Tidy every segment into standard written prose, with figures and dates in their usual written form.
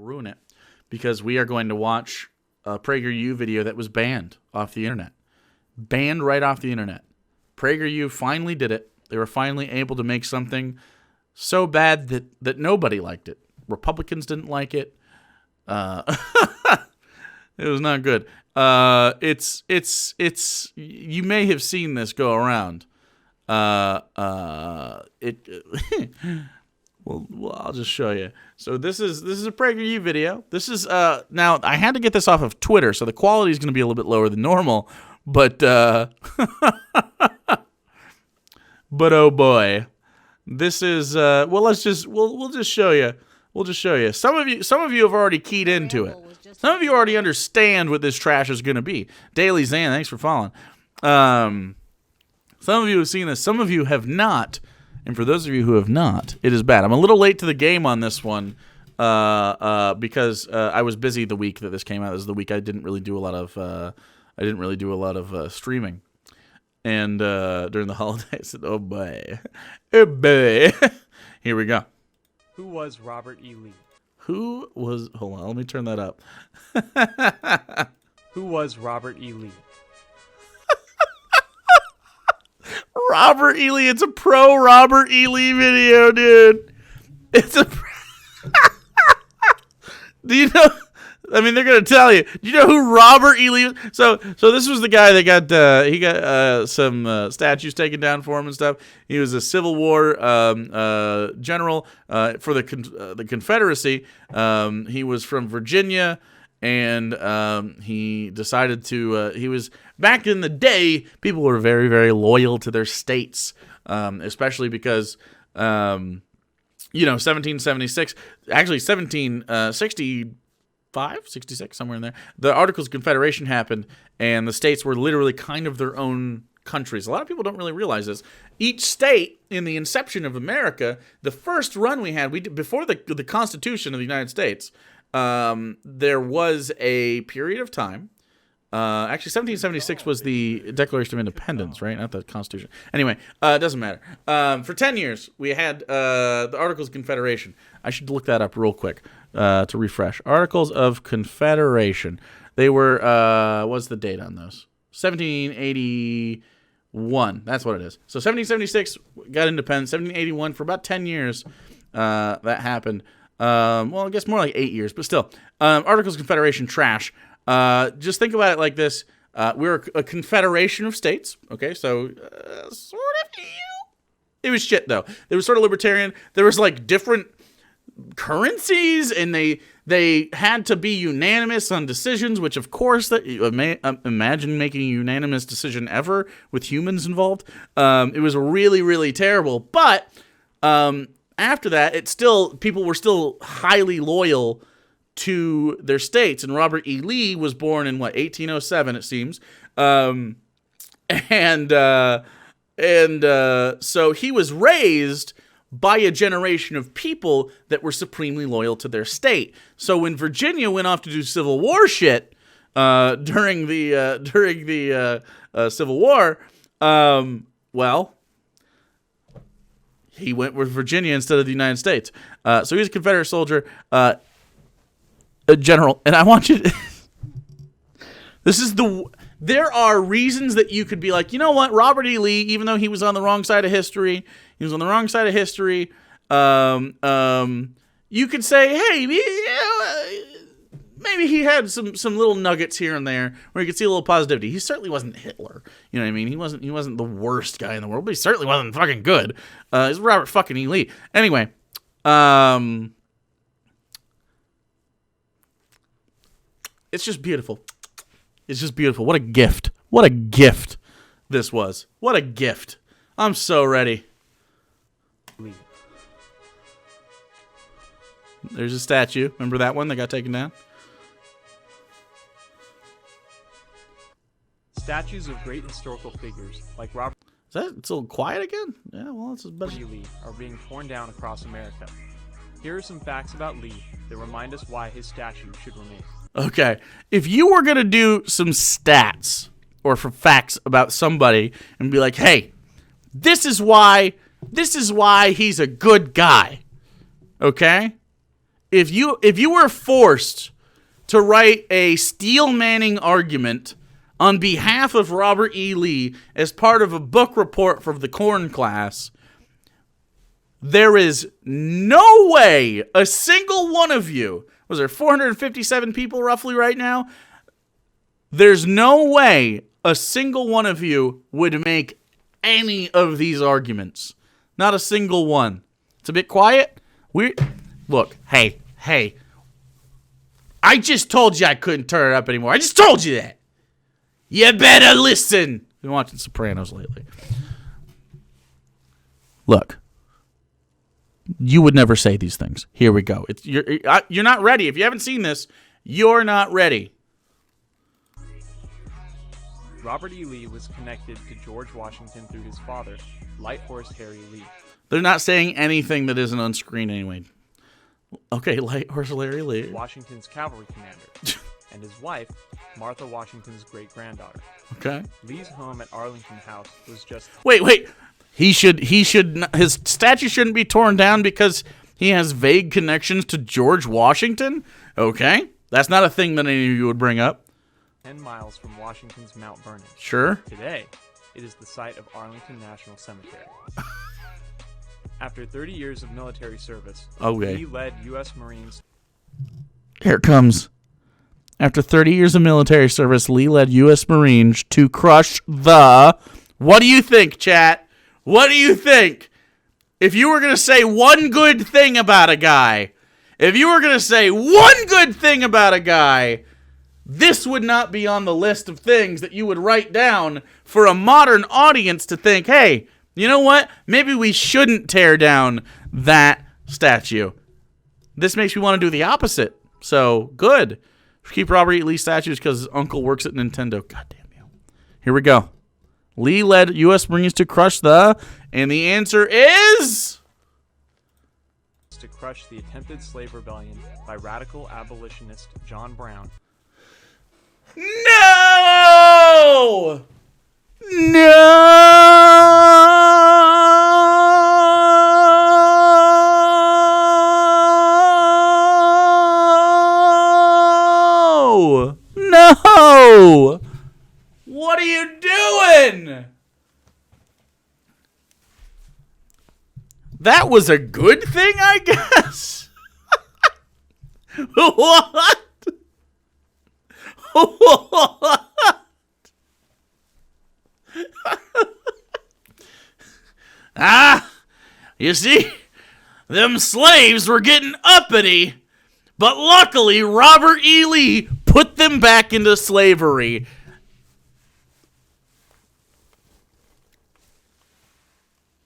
ruin it because we are going to watch a PragerU video that was banned off the internet. Banned right off the internet. PragerU finally did it. They were finally able to make something so bad that nobody liked it. Republicans didn't like it. It was not good. It's you may have seen this go around. Well, I'll just show you. So this is a PragerU video. This is now I had to get this off of Twitter, so the quality is going to be a little bit lower than normal. But but oh boy, this is well. We'll just show you. We'll just show you. Some of you have already keyed into it. Some of you already understand what this trash is going to be. Daily Zan, thanks for following. Some of you have seen this. Some of you have not. And for those of you who have not, it is bad. I'm a little late to the game on this one because I was busy the week that this came out. This is the week I didn't really do a lot of streaming. And during the holidays, I said, oh boy. Oh boy. Here we go. Who was Robert E. Lee? Hold on, let me turn that up. Who was Robert E. Lee? Robert E. Lee. It's a pro Robert E. Lee video, dude. It's a. Do you know? I mean, they're gonna tell you. Do you know who Robert E. Lee was? So this was the guy that got some statues taken down for him and stuff. He was a Civil War general for the Confederacy. He was from Virginia. And he decided to, he was, back in the day, people were very, very loyal to their states, especially because, 1776, actually 1765, 66, somewhere in there, the Articles of Confederation happened, and the states were literally kind of their own countries. A lot of people don't really realize this. Each state, in the inception of America, the first run we had, before the Constitution of the United States, there was a period of time. Actually, 1776 was the Declaration of Independence, right? Not the Constitution. Anyway, it doesn't matter. For 10 years, we had the Articles of Confederation. I should look that up real quick to refresh. Articles of Confederation. They were, what's the date on those? 1781. That's what it is. So 1776 got independence. 1781, for about 10 years, that happened. Well, I guess more like 8 years, but still. Articles of Confederation, trash. Just think about it like this. We're a confederation of states. Okay, so sort of. It was shit, though. It was sort of libertarian. There was like different currencies, and they had to be unanimous on decisions, which, of course, imagine making a unanimous decision ever with humans involved. It was really, really terrible. But after that, people were still highly loyal to their states. And Robert E. Lee was born in 1807, it seems. So he was raised by a generation of people that were supremely loyal to their state. So when Virginia went off to do Civil War shit during the Civil War, well, he went with Virginia instead of the United States. So he's a Confederate soldier, a general. And I want you to... There are reasons that you could be like, you know what, Robert E. Lee, even though he was on the wrong side of history, you could say, hey, maybe he had some little nuggets here and there where you could see a little positivity. He certainly wasn't Hitler. You know what I mean? He wasn't the worst guy in the world, but he certainly wasn't fucking good. He's Robert fucking E. Lee. Anyway, it's just beautiful. It's just beautiful. What a gift. What a gift this was. What a gift. I'm so ready. There's a statue. Remember that one that got taken down? Statues of great historical figures like Robert It's a little quiet again? Yeah, well, it's better. E. Lee are being torn down across America. Here are some facts about Lee that remind us why his statue should remain. Okay, if you were going to do some stats or for facts about somebody and be like, hey, this is why he's a good guy, okay? if you were forced to write a steel manning argument on behalf of Robert E. Lee as part of a book report from the Corn class, there is no way a single one of you, was there 457 people roughly right now? There's no way a single one of you would make any of these arguments. Not a single one. It's a bit quiet. Look, hey. I just told you I couldn't turn it up anymore. I just told you that. You better listen. Been watching Sopranos lately. Look. You would never say these things. Here we go. You're not ready. If you haven't seen this, you're not ready. Robert E. Lee was connected to George Washington through his father, Light Horse Harry Lee. They're not saying anything that isn't on screen anyway. Okay, Light Horse Larry Lee. Washington's cavalry commander, and his wife, Martha Washington's great-granddaughter. Okay. Lee's home at Arlington House was just... Wait. His statue shouldn't be torn down because he has vague connections to George Washington? Okay. That's not a thing that any of you would bring up. 10 miles from Washington's Mount Vernon. Sure. Today, it is the site of Arlington National Cemetery. After 30 years of military service, okay. Lee led U.S. Marines. Here it comes. After 30 years of military service, Lee led U.S. Marines to crush the... What do you think, chat? What do you think? If you were going to say one good thing about a guy, this would not be on the list of things that you would write down for a modern audience to think, hey, you know what? Maybe we shouldn't tear down that statue. This makes me want to do the opposite. So, good. Keep Robert E. Lee statues because his uncle works at Nintendo. God damn you. Here we go. Lee led U.S. Marines to crush the... And the answer is... To crush the attempted slave rebellion by radical abolitionist John Brown. No! No! What are you doing? That was a good thing, I guess. What? What? You see, them slaves were getting uppity, but luckily Robert E. Lee put them back into slavery.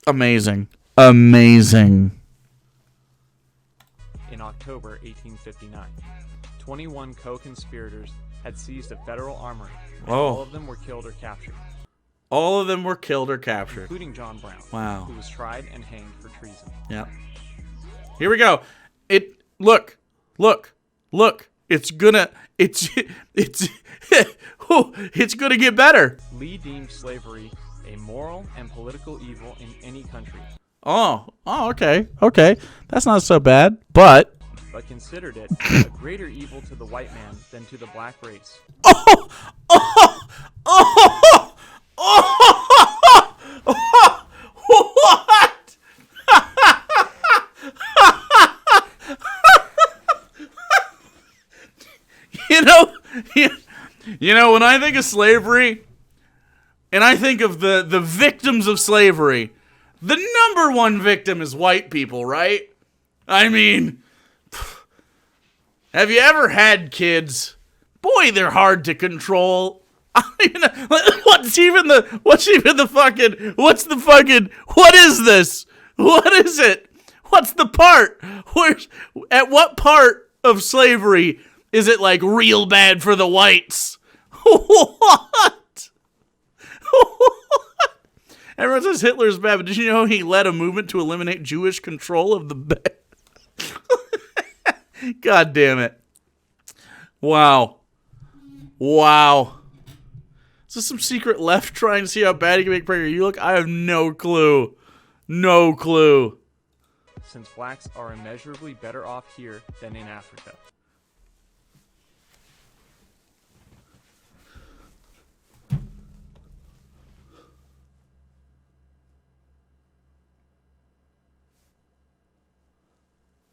Amazing. Amazing. In October 1859, 21 co-conspirators had seized a federal armory, and all of them were killed or captured. All of them were killed or captured. Including John Brown, wow, who was tried and hanged for treason. Yeah. Here we go. Look. It's gonna get better. Lee deemed slavery a moral and political evil in any country. Oh, okay. That's not so bad, but considered it a greater evil to the white man than to the black race. What? You know, when I think of slavery, and I think of the victims of slavery, the number one victim is white people, right? I mean, have you ever had kids? Boy, they're hard to control. What is this? What is it? What's the part? At what part of slavery is it like real bad for the whites? What? Everyone says Hitler's bad, but did you know he led a movement to eliminate Jewish control of the bed? God damn it. Wow. Is this some secret left trying to see how bad he can make PragerU look? I have no clue. since blacks are immeasurably better off here than in Africa.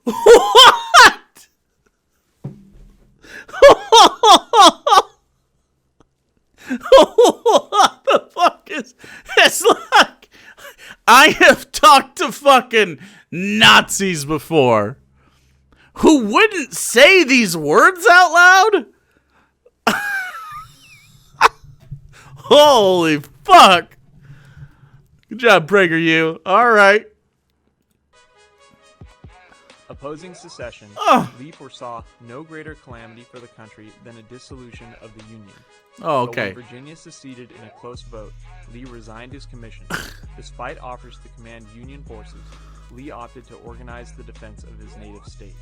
What? What the fuck is... It's like... I have talked to fucking Nazis before who wouldn't say these words out loud. Holy fuck. Good job, PragerU. All right. Opposing secession, Lee foresaw no greater calamity for the country than a dissolution of the Union. Oh, okay. But when Virginia seceded in a close vote, Lee resigned his commission. Despite offers to command Union forces, Lee opted to organize the defense of his native state.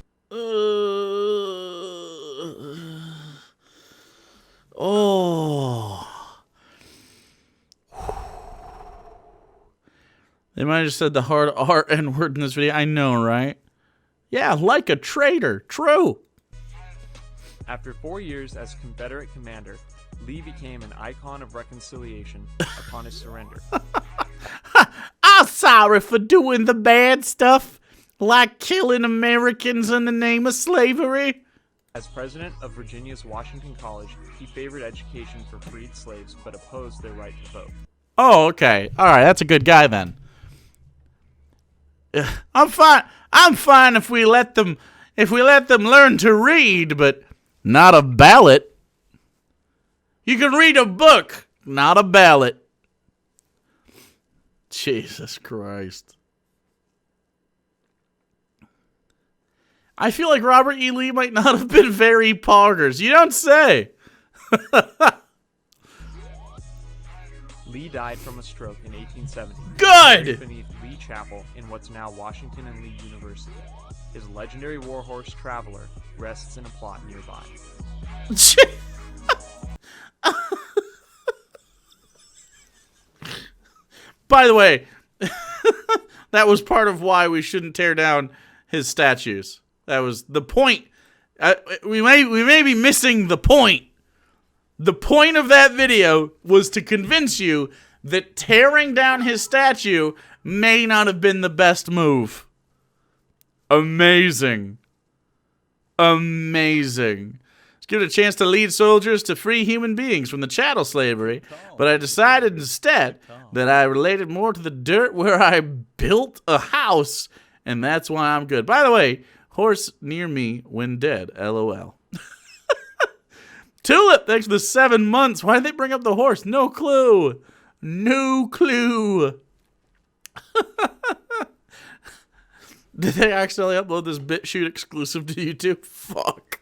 They might have just said the hard R N word in this video. I know, right? Yeah, like a traitor. True. After 4 years as Confederate commander, Lee became an icon of reconciliation upon his surrender. I'm sorry for doing the bad stuff, like killing Americans in the name of slavery. As president of Virginia's Washington College, he favored education for freed slaves but opposed their right to vote. Oh, okay. All right, that's a good guy then. I'm fine if we let them learn to read, but not a ballot. You can read a book, not a ballot. Jesus Christ. I feel like Robert E. Lee might not have been very poggers. You don't say. Lee died from a stroke in 1870. Good! Buried beneath Lee Chapel in what's now Washington and Lee University. His legendary warhorse Traveler rests in a plot nearby. By the way, that was part of why we shouldn't tear down his statues. That was the point. We may be missing the point. The point of that video was to convince you that tearing down his statue may not have been the best move. Amazing. Amazing. Let's give it a chance to lead soldiers to free human beings from the chattel slavery, but I decided instead that I related more to the dirt where I built a house, and that's why I'm good. By the way, horse near me when dead, LOL. Tulip, thanks for the 7 months. Why did they bring up the horse? No clue. No clue. Did they accidentally upload this BitChute exclusive to YouTube? Fuck.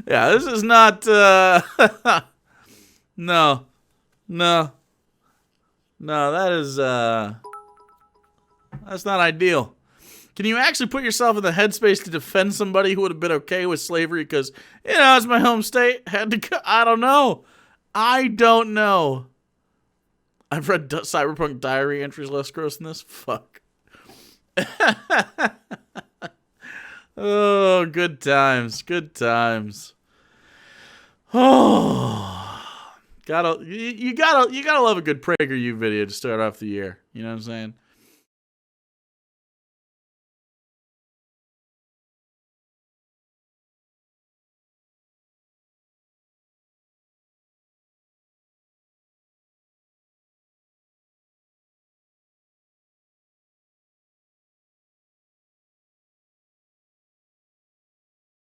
Yeah, this is not, no, that is, that's not ideal. Can you actually put yourself in the headspace to defend somebody who would have been okay with slavery because, you know, it's my home state, had to go? I don't know. I've read Cyberpunk Diary entries less gross than this. Fuck. Oh, good times. Good times. Oh, you gotta love a good PragerU video to start off the year. You know what I'm saying?